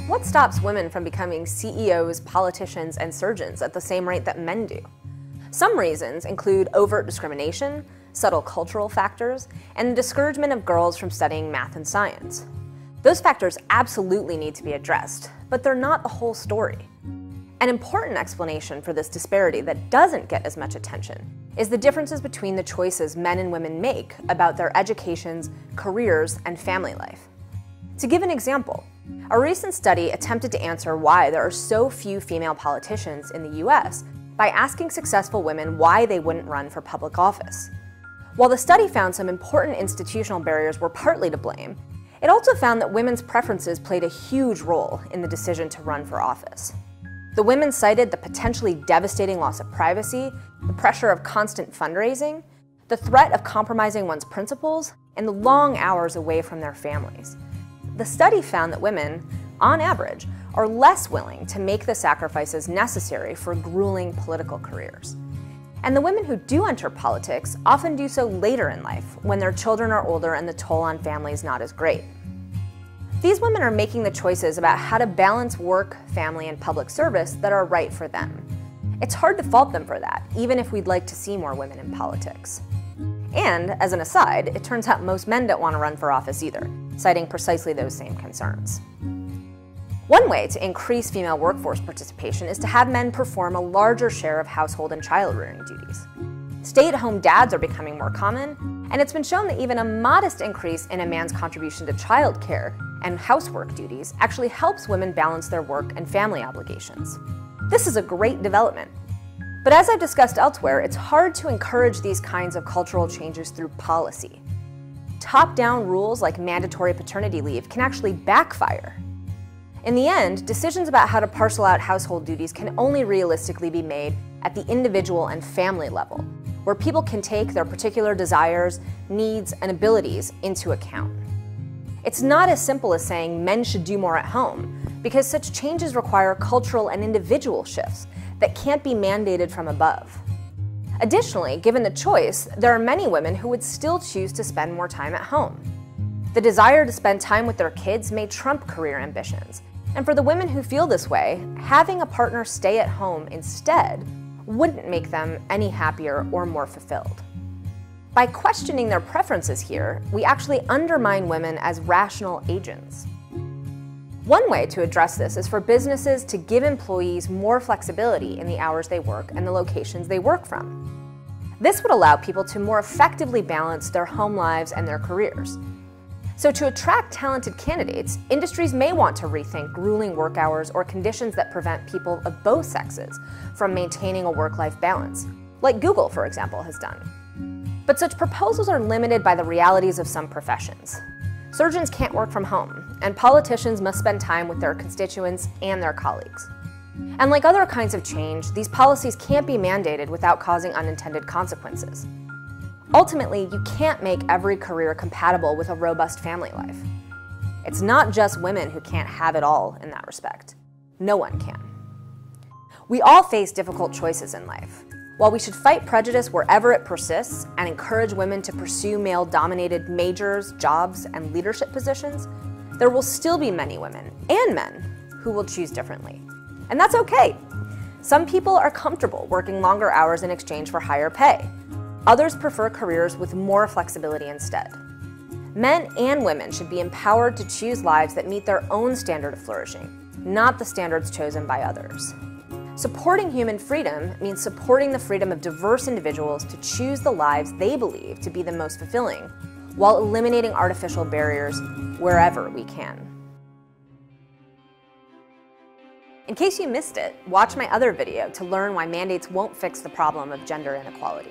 What stops women from becoming CEOs, politicians, and surgeons at the same rate that men do? Some reasons include overt discrimination, subtle cultural factors, and the discouragement of girls from studying math and science. Those factors absolutely need to be addressed, but they're not the whole story. An important explanation for this disparity that doesn't get as much attention is the differences between the choices men and women make about their educations, careers, and family life. To give an example, a recent study attempted to answer why there are so few female politicians in the US by asking successful women why they wouldn't run for public office. While the study found some important institutional barriers were partly to blame, it also found that women's preferences played a huge role in the decision to run for office. The women cited the potentially devastating loss of privacy, the pressure of constant fundraising, the threat of compromising one's principles, and the long hours away from their families. The study found that women, on average, are less willing to make the sacrifices necessary for grueling political careers. And the women who do enter politics often do so later in life, when their children are older and the toll on families not as great. These women are making the choices about how to balance work, family, and public service that are right for them. It's hard to fault them for that, even if we'd like to see more women in politics. And, as an aside, it turns out most men don't want to run for office either, citing precisely those same concerns. One way to increase female workforce participation is to have men perform a larger share of household and child-rearing duties. Stay-at-home dads are becoming more common, and it's been shown that even a modest increase in a man's contribution to childcare and housework duties actually helps women balance their work and family obligations. This is a great development. But as I've discussed elsewhere, it's hard to encourage these kinds of cultural changes through policy. Top-down rules like mandatory paternity leave can actually backfire. In the end, decisions about how to parcel out household duties can only realistically be made at the individual and family level, where people can take their particular desires, needs, and abilities into account. It's not as simple as saying men should do more at home, because such changes require cultural and individual shifts that can't be mandated from above. Additionally, given the choice, there are many women who would still choose to spend more time at home. The desire to spend time with their kids may trump career ambitions, and for the women who feel this way, having a partner stay at home instead wouldn't make them any happier or more fulfilled. By questioning their preferences here, we actually undermine women as rational agents. One way to address this is for businesses to give employees more flexibility in the hours they work and the locations they work from. This would allow people to more effectively balance their home lives and their careers. So to attract talented candidates, industries may want to rethink grueling work hours or conditions that prevent people of both sexes from maintaining a work-life balance, like Google, for example, has done. But such proposals are limited by the realities of some professions. Surgeons can't work from home, and politicians must spend time with their constituents and their colleagues. And like other kinds of change, these policies can't be mandated without causing unintended consequences. Ultimately, you can't make every career compatible with a robust family life. It's not just women who can't have it all in that respect. No one can. We all face difficult choices in life. While we should fight prejudice wherever it persists and encourage women to pursue male-dominated majors, jobs, and leadership positions, there will still be many women and men who will choose differently. And that's okay. Some people are comfortable working longer hours in exchange for higher pay. Others prefer careers with more flexibility instead. Men and women should be empowered to choose lives that meet their own standard of flourishing, not the standards chosen by others. Supporting human freedom means supporting the freedom of diverse individuals to choose the lives they believe to be the most fulfilling, while eliminating artificial barriers wherever we can. In case you missed it, watch my other video to learn why mandates won't fix the problem of gender inequality.